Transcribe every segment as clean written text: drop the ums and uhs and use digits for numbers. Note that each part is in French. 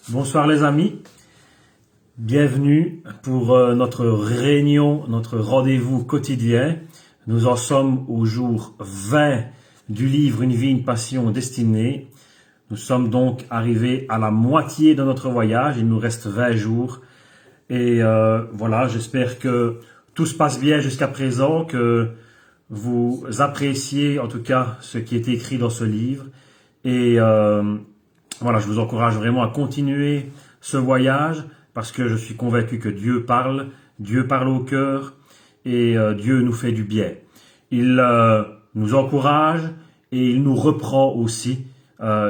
Bonsoir les amis, bienvenue pour notre réunion, notre rendez-vous quotidien. Nous en sommes au jour 20 du livre Une vie, une passion destinée. Nous sommes donc arrivés à la moitié de notre voyage, il nous reste 20 jours. Et voilà, j'espère que tout se passe bien jusqu'à présent, que vous appréciez en tout cas ce qui est écrit dans ce livre. Et voilà, je vous encourage vraiment à continuer ce voyage parce que je suis convaincu que Dieu parle au cœur et Dieu nous fait du bien. Il nous encourage et il nous reprend aussi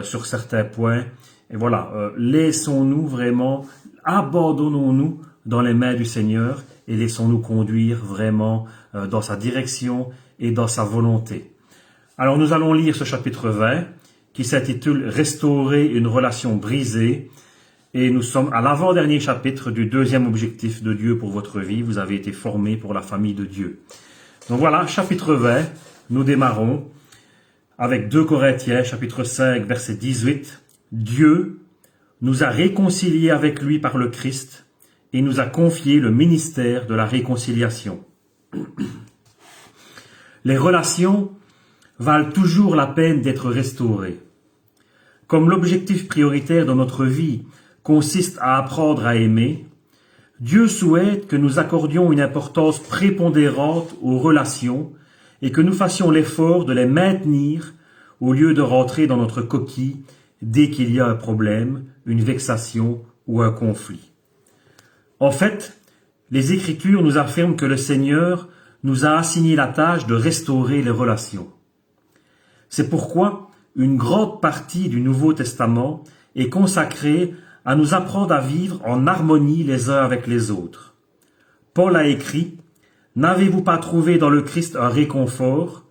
sur certains points. Et voilà, laissons-nous vraiment, abandonnons-nous dans les mains du Seigneur et laissons-nous conduire vraiment dans sa direction et dans sa volonté. Alors nous allons lire ce chapitre 20 qui s'intitule « Restaurer une relation brisée ». Et nous sommes à l'avant-dernier chapitre du deuxième objectif de Dieu pour votre vie. Vous avez été formés pour la famille de Dieu. Donc voilà, chapitre 20, nous démarrons avec 2 Corinthiens, chapitre 5, verset 18. « Dieu nous a réconciliés avec lui par le Christ et nous a confié le ministère de la réconciliation. » Les relations valent toujours la peine d'être restaurées. Comme l'objectif prioritaire de notre vie consiste à apprendre à aimer, Dieu souhaite que nous accordions une importance prépondérante aux relations et que nous fassions l'effort de les maintenir au lieu de rentrer dans notre coquille dès qu'il y a un problème, une vexation ou un conflit. En fait, les Écritures nous affirment que le Seigneur nous a assigné la tâche de restaurer les relations. C'est pourquoi une grande partie du Nouveau Testament est consacrée à nous apprendre à vivre en harmonie les uns avec les autres. Paul a écrit « N'avez-vous pas trouvé dans le Christ un réconfort,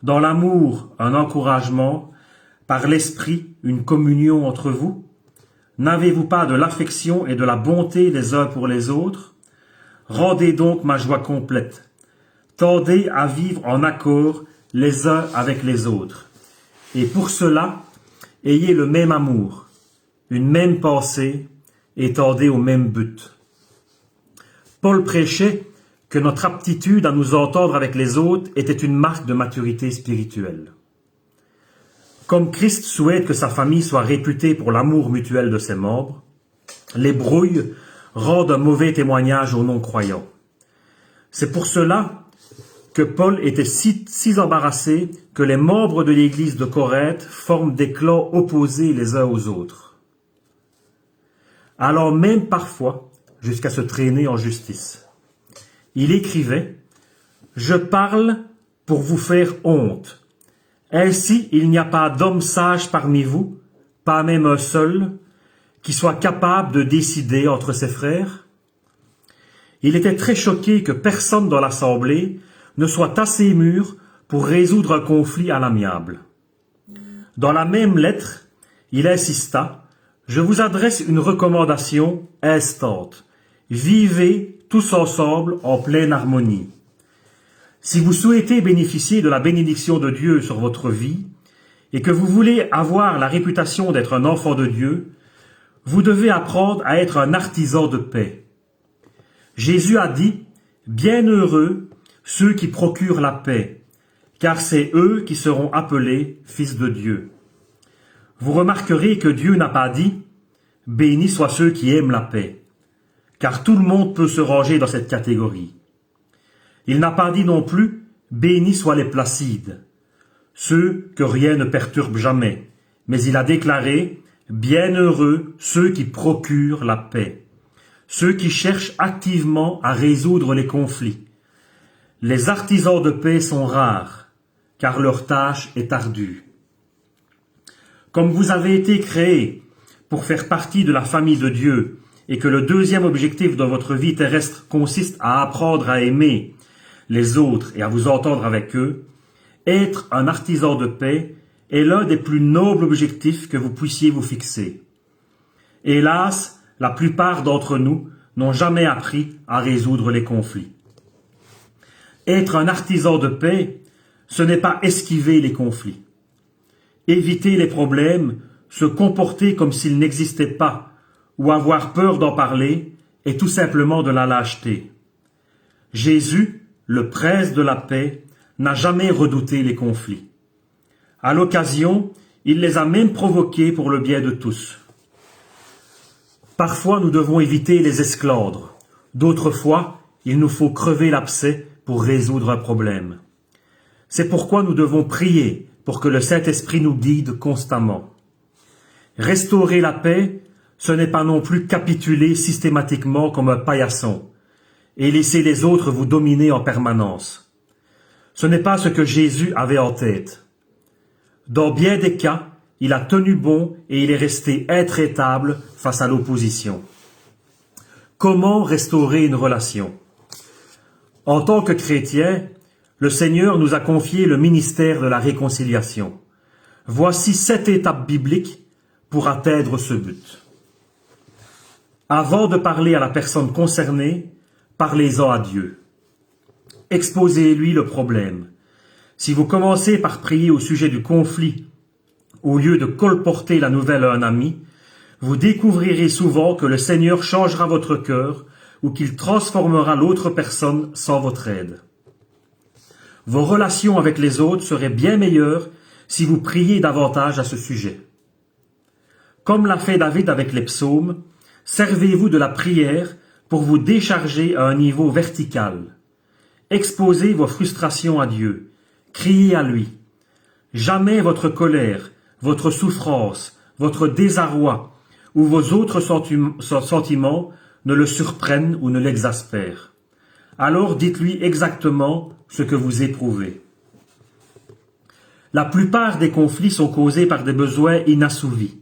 dans l'amour un encouragement, par l'Esprit une communion entre vous? N'avez-vous pas de l'affection et de la bonté les uns pour les autres? Rendez donc ma joie complète. Tendez à vivre en accord les uns avec les autres. Et pour cela, ayez le même amour, une même pensée et tendez au même but. » Paul prêchait que notre aptitude à nous entendre avec les autres était une marque de maturité spirituelle. Comme Christ souhaite que sa famille soit réputée pour l'amour mutuel de ses membres, les brouilles rendent un mauvais témoignage aux non-croyants. C'est pour cela que Paul était si embarrassé que les membres de l'église de Corinthe forment des clans opposés les uns aux autres, allant même parfois jusqu'à se traîner en justice. Il écrivait « Je parle pour vous faire honte. Ainsi, il n'y a pas d'homme sage parmi vous, pas même un seul, qui soit capable de décider entre ses frères. » Il était très choqué que personne dans l'assemblée ne soit assez mûr pour résoudre un conflit à l'amiable. Dans la même lettre, il insista « Je vous adresse une recommandation instante. Vivez tous ensemble en pleine harmonie. Si vous souhaitez bénéficier de la bénédiction de Dieu sur votre vie et que vous voulez avoir la réputation d'être un enfant de Dieu, vous devez apprendre à être un artisan de paix. Jésus a dit « Bienheureux ceux qui procurent la paix, car c'est eux qui seront appelés fils de Dieu. » Vous remarquerez que Dieu n'a pas dit « Bénis soient ceux qui aiment la paix », car tout le monde peut se ranger dans cette catégorie. Il n'a pas dit non plus « Bénis soient les placides », ceux que rien ne perturbe jamais, mais il a déclaré « Bienheureux ceux qui procurent la paix », ceux qui cherchent activement à résoudre les conflits. Les artisans de paix sont rares, car leur tâche est ardue. Comme vous avez été créés pour faire partie de la famille de Dieu et que le deuxième objectif de votre vie terrestre consiste à apprendre à aimer les autres et à vous entendre avec eux, être un artisan de paix est l'un des plus nobles objectifs que vous puissiez vous fixer. Hélas, la plupart d'entre nous n'ont jamais appris à résoudre les conflits. Être un artisan de paix, ce n'est pas esquiver les conflits. Éviter les problèmes, se comporter comme s'ils n'existaient pas, ou avoir peur d'en parler est tout simplement de la lâcheté. Jésus, le prince de la paix, n'a jamais redouté les conflits. À l'occasion, il les a même provoqués pour le bien de tous. Parfois, nous devons éviter les esclandres. D'autres fois, il nous faut crever l'abcès pour résoudre un problème. C'est pourquoi nous devons prier pour que le Saint-Esprit nous guide constamment. Restaurer la paix, ce n'est pas non plus capituler systématiquement comme un paillasson et laisser les autres vous dominer en permanence. Ce n'est pas ce que Jésus avait en tête. Dans bien des cas, il a tenu bon et il est resté intraitable face à l'opposition. Comment restaurer une relation? En tant que chrétien, le Seigneur nous a confié le ministère de la réconciliation. Voici 7 étapes bibliques pour atteindre ce but. Avant de parler à la personne concernée, parlez-en à Dieu. Exposez-lui le problème. Si vous commencez par prier au sujet du conflit, au lieu de colporter la nouvelle à un ami, vous découvrirez souvent que le Seigneur changera votre cœur ou qu'il transformera l'autre personne sans votre aide. Vos relations avec les autres seraient bien meilleures si vous priez davantage à ce sujet. Comme l'a fait David avec les psaumes, servez-vous de la prière pour vous décharger à un niveau vertical. Exposez vos frustrations à Dieu. Criez à lui. Jamais votre colère, votre souffrance, votre désarroi ou vos autres sentiments ne le surprennent ou ne l'exaspèrent. Alors dites-lui exactement ce que vous éprouvez. La plupart des conflits sont causés par des besoins inassouvis.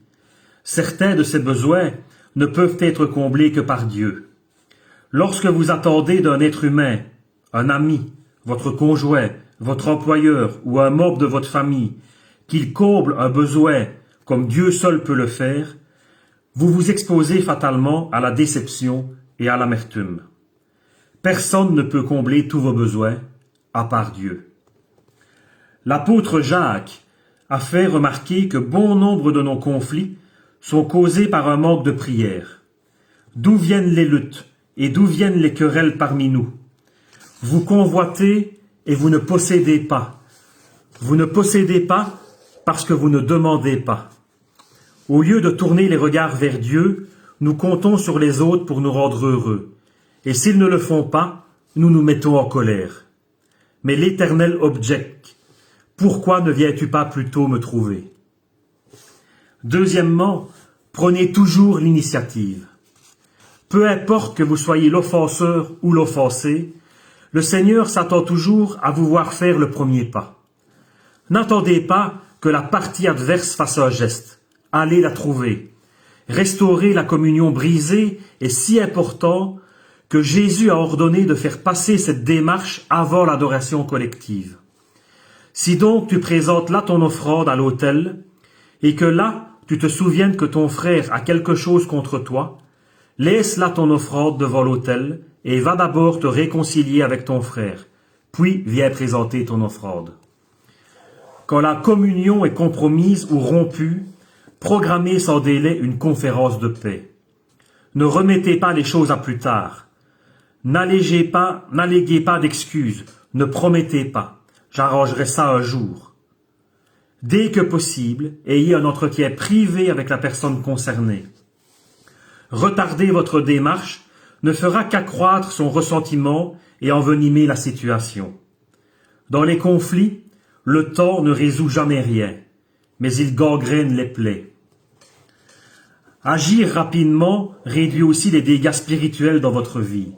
Certains de ces besoins ne peuvent être comblés que par Dieu. Lorsque vous attendez d'un être humain, un ami, votre conjoint, votre employeur ou un membre de votre famille, qu'il comble un besoin comme Dieu seul peut le faire, vous vous exposez fatalement à la déception et à l'amertume. Personne ne peut combler tous vos besoins, à part Dieu. L'apôtre Jacques a fait remarquer que bon nombre de nos conflits sont causés par un manque de prière. D'où viennent les luttes et d'où viennent les querelles parmi nous? Vous convoitez et vous ne possédez pas. Vous ne possédez pas parce que vous ne demandez pas. Au lieu de tourner les regards vers Dieu, nous comptons sur les autres pour nous rendre heureux. Et s'ils ne le font pas, nous nous mettons en colère. Mais l'Éternel objecte. Pourquoi ne viens-tu pas plutôt me trouver? Deuxièmement, prenez toujours l'initiative. Peu importe que vous soyez l'offenseur ou l'offensé, le Seigneur s'attend toujours à vous voir faire le premier pas. N'attendez pas que la partie adverse fasse un geste. Allez la trouver. Restaurer la communion brisée est si important que Jésus a ordonné de faire passer cette démarche avant l'adoration collective. Si donc tu présentes là ton offrande à l'autel, et que là tu te souviennes que ton frère a quelque chose contre toi, laisse là ton offrande devant l'autel, et va d'abord te réconcilier avec ton frère, puis viens présenter ton offrande. Quand la communion est compromise ou rompue, programmez sans délai une conférence de paix. Ne remettez pas les choses à plus tard. N'alléguez pas d'excuses, ne promettez pas. J'arrangerai ça un jour. Dès que possible, ayez un entretien privé avec la personne concernée. Retarder votre démarche ne fera qu'accroître son ressentiment et envenimer la situation. Dans les conflits, le temps ne résout jamais rien, mais il gangrène les plaies. Agir rapidement réduit aussi les dégâts spirituels dans votre vie.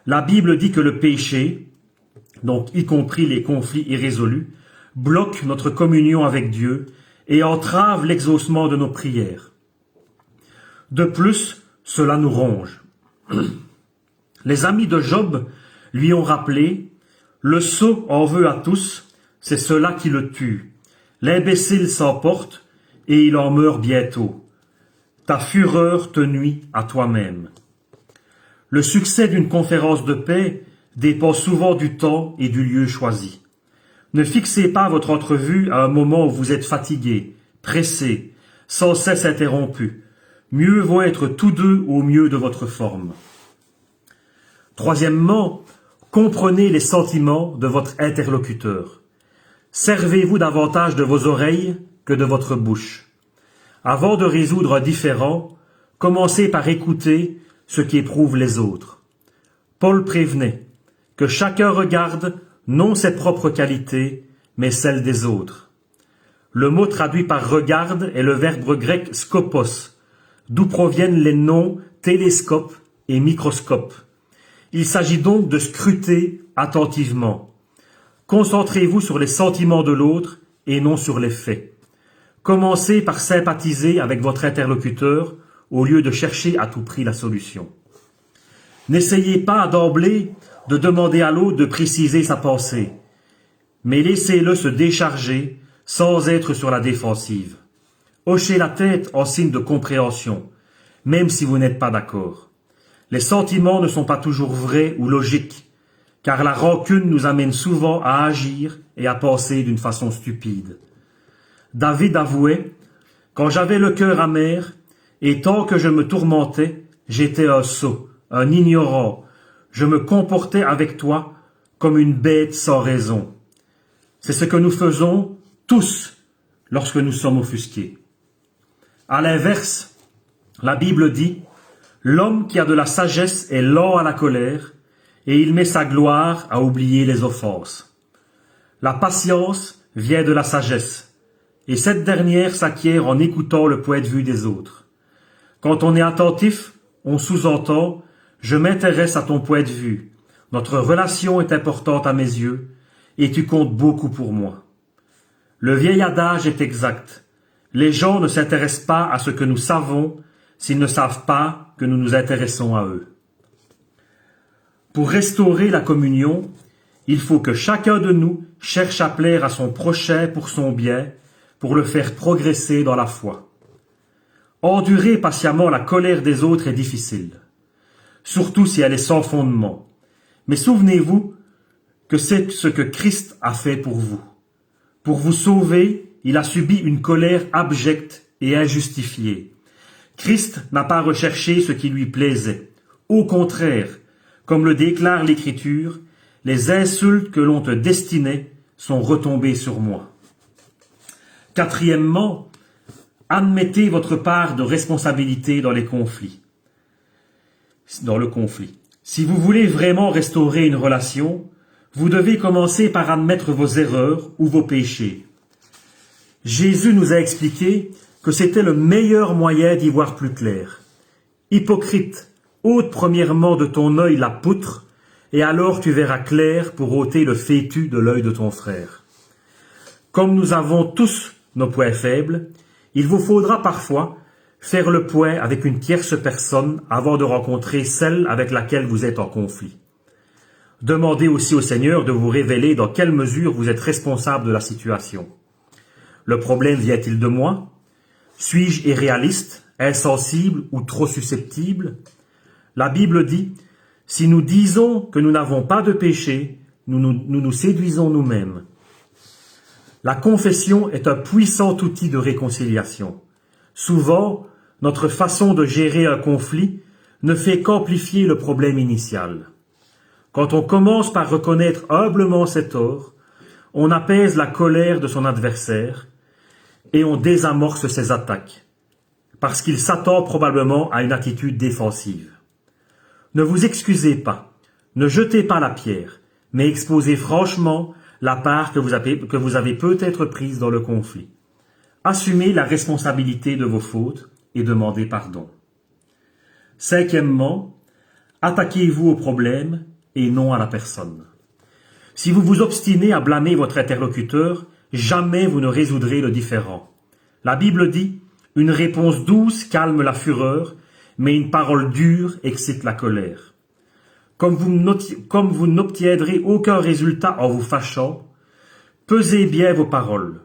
La Bible dit que le péché, donc y compris les conflits irrésolus, bloque notre communion avec Dieu et entrave l'exaucement de nos prières. De plus, cela nous ronge. Les amis de Job lui ont rappelé « Le sot en veut à tous, c'est cela qui le tue. L'imbécile s'emporte et il en meurt bientôt. Ta fureur te nuit à toi-même. » Le succès d'une conférence de paix dépend souvent du temps et du lieu choisi. Ne fixez pas votre entrevue à un moment où vous êtes fatigué, pressé, sans cesse interrompu. mieux vaut être tous deux au mieux de votre forme. Troisièmement, comprenez les sentiments de votre interlocuteur. Servez-vous davantage de vos oreilles que de votre bouche. Avant de résoudre un différend, commencez par écouter ce qu'éprouvent les autres. Paul prévenait que chacun regarde non ses propres qualités, mais celles des autres. Le mot traduit par regarde est le verbe grec skopos, d'où proviennent les noms télescope et microscope. Il s'agit donc de scruter attentivement. Concentrez-vous sur les sentiments de l'autre et non sur les faits. Commencez par sympathiser avec votre interlocuteur au lieu de chercher à tout prix la solution. N'essayez pas d'emblée de demander à l'autre de préciser sa pensée, mais laissez-le se décharger sans être sur la défensive. Hochez la tête en signe de compréhension, même si vous n'êtes pas d'accord. Les sentiments ne sont pas toujours vrais ou logiques, car la rancune nous amène souvent à agir et à penser d'une façon stupide. David avouait « Quand j'avais le cœur amer, et tant que je me tourmentais, j'étais un sot, un ignorant. Je me comportais avec toi comme une bête sans raison. » C'est ce que nous faisons tous lorsque nous sommes offusqués. À l'inverse, la Bible dit « L'homme qui a de la sagesse est lent à la colère, et il met sa gloire à oublier les offenses. » La patience vient de la sagesse, et cette dernière s'acquiert en écoutant le point de vue des autres. Quand on est attentif, on sous-entend « Je m'intéresse à ton point de vue, notre relation est importante à mes yeux, et tu comptes beaucoup pour moi. » Le vieil adage est exact. Les gens ne s'intéressent pas à ce que nous savons s'ils ne savent pas que nous nous intéressons à eux. Pour restaurer la communion, il faut que chacun de nous cherche à plaire à son prochain pour son bien, pour le faire progresser dans la foi. Endurer patiemment la colère des autres est difficile, surtout si elle est sans fondement. Mais souvenez-vous que c'est ce que Christ a fait pour vous. Pour vous sauver, il a subi une colère abjecte et injustifiée. Christ n'a pas recherché ce qui lui plaisait. Au contraire, comme le déclare l'Écriture, les insultes que l'on te destinait sont retombées sur moi. Quatrièmement, admettez votre part de responsabilité dans le conflit. Si vous voulez vraiment restaurer une relation, vous devez commencer par admettre vos erreurs ou vos péchés. Jésus nous a expliqué que c'était le meilleur moyen d'y voir plus clair. Hypocrite, ôte premièrement de ton œil la poutre, et alors tu verras clair pour ôter le fétu de l'œil de ton frère. Comme nous avons tous nos points faibles, il vous faudra parfois faire le point avec une tierce personne avant de rencontrer celle avec laquelle vous êtes en conflit. Demandez aussi au Seigneur de vous révéler dans quelle mesure vous êtes responsable de la situation. Le problème vient-il de moi? Suis-je irréaliste, insensible ou trop susceptible? La Bible dit « Si nous disons que nous n'avons pas de péché, nous nous séduisons nous-mêmes. » La confession est un puissant outil de réconciliation. Souvent, notre façon de gérer un conflit ne fait qu'amplifier le problème initial. Quand on commence par reconnaître humblement ses torts, on apaise la colère de son adversaire et on désamorce ses attaques, parce qu'il s'attend probablement à une attitude défensive. Ne vous excusez pas, ne jetez pas la pierre, mais exposez franchement la part que vous avez peut-être prise dans le conflit. Assumez la responsabilité de vos fautes et demandez pardon. Cinquièmement, attaquez-vous au problème et non à la personne. Si vous vous obstinez à blâmer votre interlocuteur, jamais vous ne résoudrez le différend. La Bible dit « Une réponse douce calme la fureur, mais une parole dure excite la colère. » Comme vous n'obtiendrez aucun résultat en vous fâchant, pesez bien vos paroles.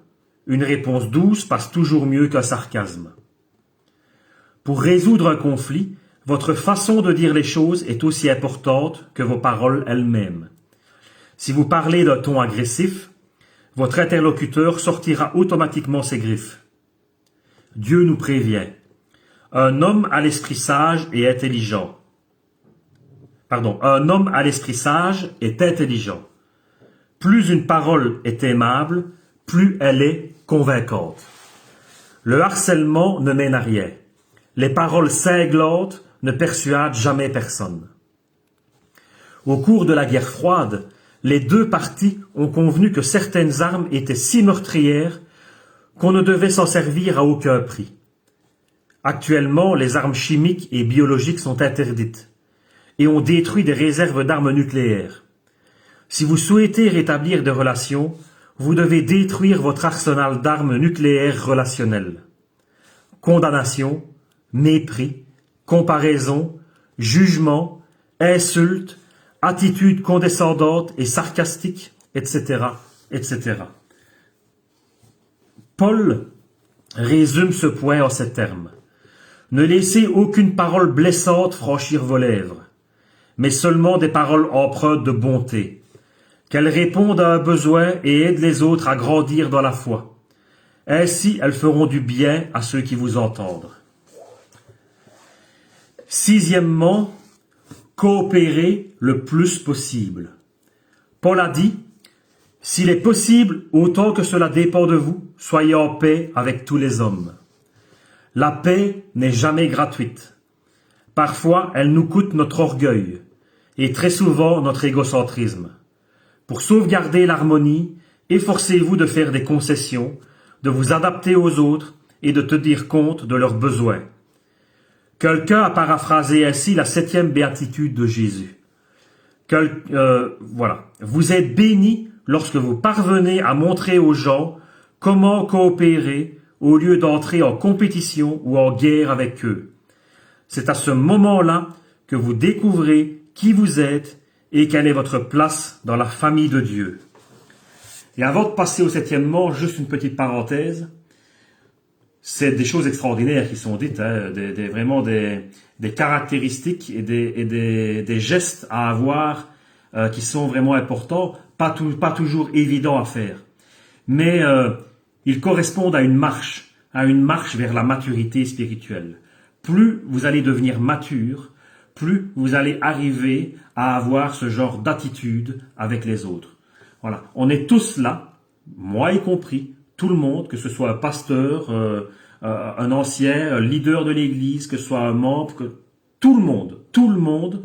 Une réponse douce passe toujours mieux qu'un sarcasme. Pour résoudre un conflit, votre façon de dire les choses est aussi importante que vos paroles elles-mêmes. Si vous parlez d'un ton agressif, votre interlocuteur sortira automatiquement ses griffes. Dieu nous prévient. Un homme à l'esprit sage et intelligent. Pardon, un homme à l'esprit sage est intelligent. Plus une parole est aimable, plus elle est convaincante. Le harcèlement ne mène à rien. Les paroles cinglantes ne persuadent jamais personne. Au cours de la guerre froide, les deux parties ont convenu que certaines armes étaient si meurtrières qu'on ne devait s'en servir à aucun prix. Actuellement, les armes chimiques et biologiques sont interdites et on détruit des réserves d'armes nucléaires. Si vous souhaitez rétablir des relations, vous devez détruire votre arsenal d'armes nucléaires relationnelles. Condamnation, mépris, comparaison, jugement, insulte, attitude condescendante et sarcastique, etc., etc. Paul résume ce point en ces termes. Ne laissez aucune parole blessante franchir vos lèvres, mais seulement des paroles empreintes de bonté, qu'elles répondent à un besoin et aident les autres à grandir dans la foi. Ainsi, elles feront du bien à ceux qui vous entendent. Sixièmement, coopérer le plus possible. Paul a dit, « S'il est possible, autant que cela dépend de vous, soyez en paix avec tous les hommes. » La paix n'est jamais gratuite. Parfois, elle nous coûte notre orgueil et très souvent notre égocentrisme. Pour sauvegarder l'harmonie, efforcez-vous de faire des concessions, de vous adapter aux autres et de tenir compte de leurs besoins. Quelqu'un a paraphrasé ainsi la 7e béatitude de Jésus. Voilà. Vous êtes bénis lorsque vous parvenez à montrer aux gens comment coopérer au lieu d'entrer en compétition ou en guerre avec eux. C'est à ce moment-là que vous découvrez qui vous êtes et quelle est votre place dans la famille de Dieu. Et avant de passer au 7e, juste une petite parenthèse. C'est des choses extraordinaires qui sont dites, hein, vraiment des caractéristiques et des gestes à avoir qui sont vraiment importants, pas toujours évidents à faire. Mais ils correspondent à une marche vers la maturité spirituelle. Plus vous allez devenir mature, plus vous allez arriver à avoir ce genre d'attitude avec les autres. Voilà, on est tous là, moi y compris, tout le monde, que ce soit un pasteur, un ancien, un leader de l'église, que ce soit un membre, tout le monde,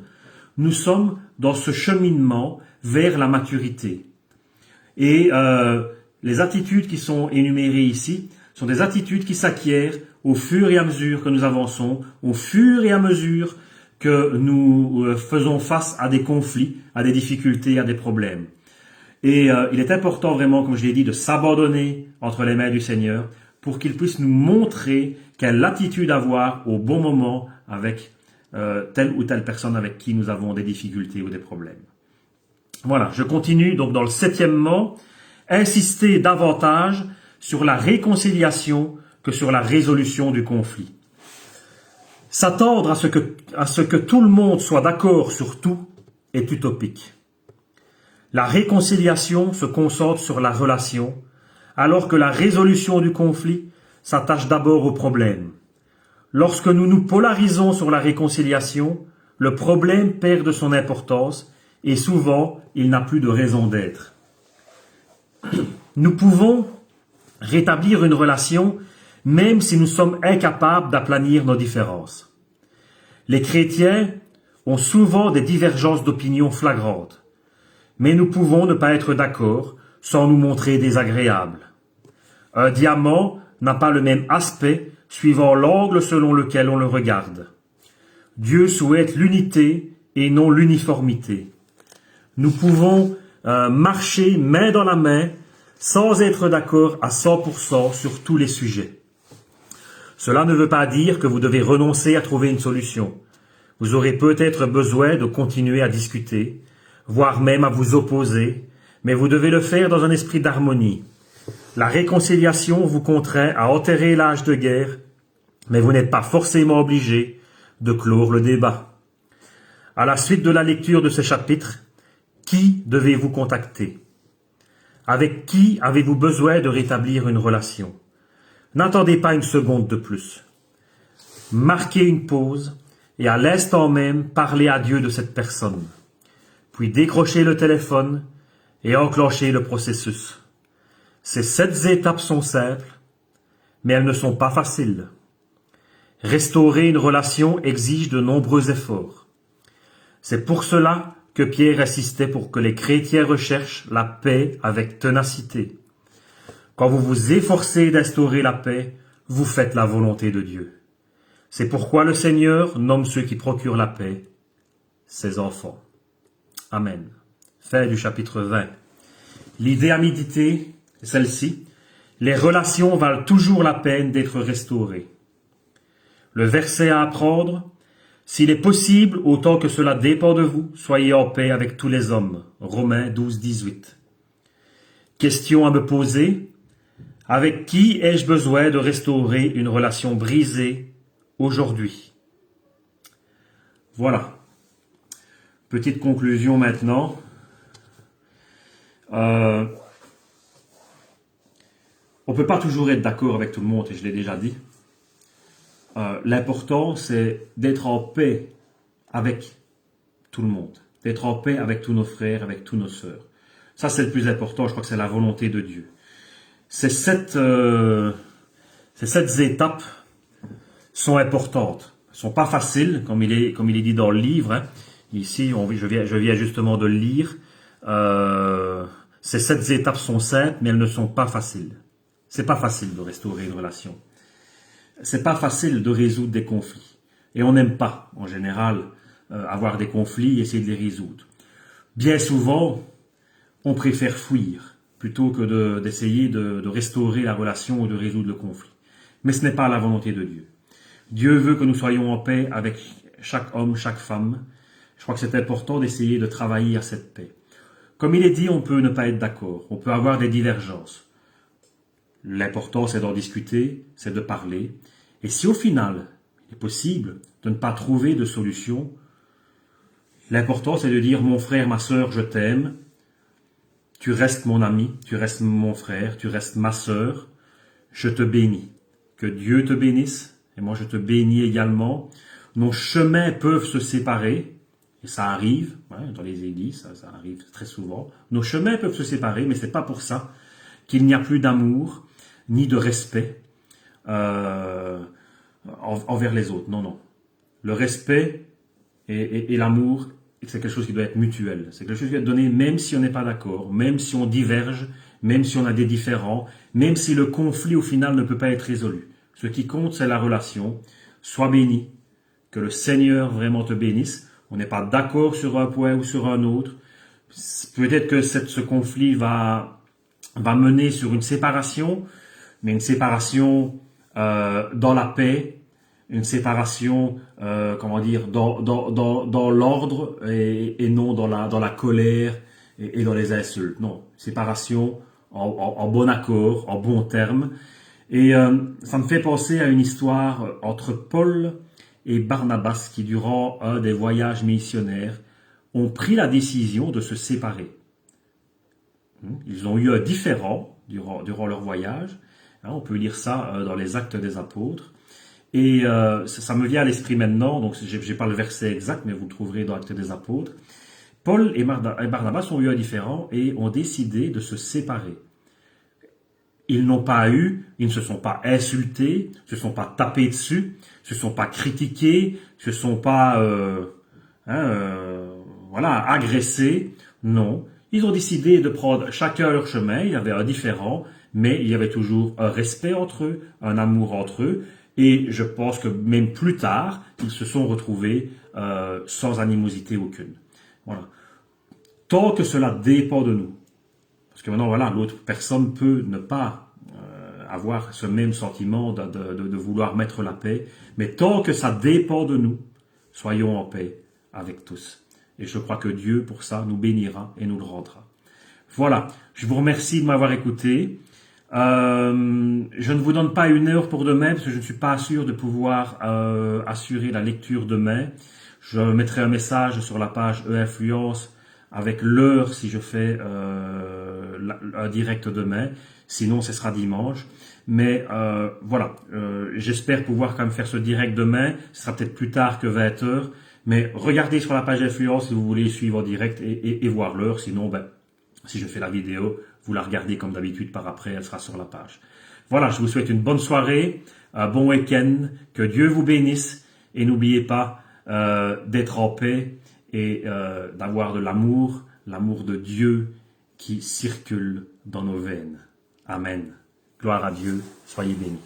nous sommes dans ce cheminement vers la maturité. Et les attitudes qui sont énumérées ici sont des attitudes qui s'acquièrent au fur et à mesure que nous avançons, au fur et à mesure que nous faisons face à des conflits, à des difficultés, à des problèmes. Et il est important vraiment, comme je l'ai dit, de s'abandonner entre les mains du Seigneur pour qu'il puisse nous montrer quelle attitude avoir au bon moment avec telle ou telle personne avec qui nous avons des difficultés ou des problèmes. Voilà, je continue donc dans le 7e, insister davantage sur la réconciliation que sur la résolution du conflit. S'attendre à ce que tout le monde soit d'accord sur tout est utopique. La réconciliation se concentre sur la relation, alors que la résolution du conflit s'attache d'abord au problème. Lorsque nous nous polarisons sur la réconciliation, le problème perd de son importance et souvent il n'a plus de raison d'être. Nous pouvons rétablir une relation même si nous sommes incapables d'aplanir nos différences. Les chrétiens ont souvent des divergences d'opinion flagrantes, mais nous pouvons ne pas être d'accord sans nous montrer désagréables. Un diamant n'a pas le même aspect suivant l'angle selon lequel on le regarde. Dieu souhaite l'unité et non l'uniformité. Nous pouvons marcher main dans la main sans être d'accord à 100% sur tous les sujets. Cela ne veut pas dire que vous devez renoncer à trouver une solution. Vous aurez peut-être besoin de continuer à discuter, voire même à vous opposer, mais vous devez le faire dans un esprit d'harmonie. La réconciliation vous contraint à enterrer l'âge de guerre, mais vous n'êtes pas forcément obligé de clore le débat. À la suite de la lecture de ce chapitre, qui devez-vous contacter? Avec qui avez-vous besoin de rétablir une relation? N'attendez pas une seconde de plus. marquer une pause et à l'instant même parler à Dieu de cette personne. Puis décrocher le téléphone et enclencher le processus. Ces 7 étapes sont simples, mais elles ne sont pas faciles. Restaurer une relation exige de nombreux efforts. C'est pour cela que Pierre insistait pour que les chrétiens recherchent la paix avec ténacité. Quand vous vous efforcez d'instaurer la paix, vous faites la volonté de Dieu. C'est pourquoi le Seigneur nomme ceux qui procurent la paix ses enfants. Amen. Fin du chapitre 20. L'idée à méditer est celle-ci. Les relations valent toujours la peine d'être restaurées. Le verset à apprendre. S'il est possible, autant que cela dépend de vous, soyez en paix avec tous les hommes. Romains 12, 18. Question à me poser. Avec qui ai-je besoin de restaurer une relation brisée aujourd'hui? Voilà. Petite conclusion maintenant. On ne peut pas toujours être d'accord avec tout le monde, et je l'ai déjà dit. L'important, c'est d'être en paix avec tout le monde. D'être en paix avec tous nos frères, avec tous nos sœurs. Ça, c'est le plus important. Je crois que c'est la volonté de Dieu. Ces 7 étapes sont importantes. Elles ne sont pas faciles, comme il est dit dans le livre. Hein. Ici, je viens justement de le lire. Ces 7 étapes sont simples, mais elles ne sont pas faciles. C'est pas facile de restaurer une relation. C'est pas facile de résoudre des conflits. Et on n'aime pas, en général, avoir des conflits et essayer de les résoudre. Bien souvent, on préfère fuir plutôt que d'essayer de restaurer la relation ou de résoudre le conflit. Mais ce n'est pas la volonté de Dieu. Dieu veut que nous soyons en paix avec chaque homme, chaque femme. Je crois que c'est important d'essayer de travailler à cette paix. Comme il est dit, on peut ne pas être d'accord, on peut avoir des divergences. L'important, c'est d'en discuter, c'est de parler. Et si au final, il est possible de ne pas trouver de solution, l'important, c'est de dire « Mon frère, ma sœur, je t'aime. Tu restes mon ami, tu restes mon frère, tu restes ma sœur. Je te bénis. Que Dieu te bénisse. Et moi, je te bénis également. Nos chemins peuvent se séparer. Et ça arrive, dans les églises, ça arrive très souvent. Nos chemins peuvent se séparer, mais ce n'est pas pour ça qu'il n'y a plus d'amour, ni de respect envers les autres. Non, non. Le respect et l'amour, c'est quelque chose qui doit être mutuel. C'est quelque chose qui doit être donné même si on n'est pas d'accord, même si on diverge, même si on a des différends, même si le conflit au final ne peut pas être résolu. Ce qui compte, c'est la relation. Sois béni. Que le Seigneur vraiment te bénisse. On n'est pas d'accord sur un point ou sur un autre. Peut-être que ce conflit va mener sur une séparation, mais une séparation dans la paix, une séparation, dans l'ordre et non dans la colère et dans les insultes. Non, séparation en bon accord, en bon terme. Et ça me fait penser à une histoire entre Paul et Barnabas qui, durant un des voyages missionnaires, ont pris la décision de se séparer. Ils ont eu un différend durant leur voyage. On peut lire ça dans les Actes des Apôtres. Et ça me vient à l'esprit maintenant, donc je n'ai pas le verset exact, mais vous le trouverez dans Actes des Apôtres. Paul et Barnabas ont eu un différend et ont décidé de se séparer. Ils ne se sont pas insultés, ne se sont pas tapés dessus, ne se sont pas critiqués, ne se sont pas agressés. Non, ils ont décidé de prendre chacun leur chemin. Il y avait un différend, mais il y avait toujours un respect entre eux, un amour entre eux. Et je pense que même plus tard, ils se sont retrouvés sans animosité aucune. Voilà. Tant que cela dépend de nous. Parce que maintenant, l'autre personne peut ne pas avoir ce même sentiment de vouloir mettre la paix. Mais tant que ça dépend de nous, soyons en paix avec tous. Et je crois que Dieu, pour ça, nous bénira et nous le rendra. Voilà. Je vous remercie de m'avoir écouté. Je ne vous donne pas une heure pour demain, parce que je ne suis pas sûr de pouvoir assurer la lecture demain. Je mettrai un message sur la page E-Influence avec l'heure si je fais un direct demain. Sinon, ce sera dimanche. Mais voilà, j'espère pouvoir quand même faire ce direct demain. Ce sera peut-être plus tard que 20 heures. Mais regardez sur la page d'influence si vous voulez suivre en direct et voir l'heure. Sinon, si je fais la vidéo, vous la regardez comme d'habitude par après, elle sera sur la page. Voilà, je vous souhaite une bonne soirée, un bon week-end, que Dieu vous bénisse et n'oubliez pas d'être en paix et d'avoir de l'amour de Dieu qui circule dans nos veines. Amen. Gloire à Dieu, soyez bénis.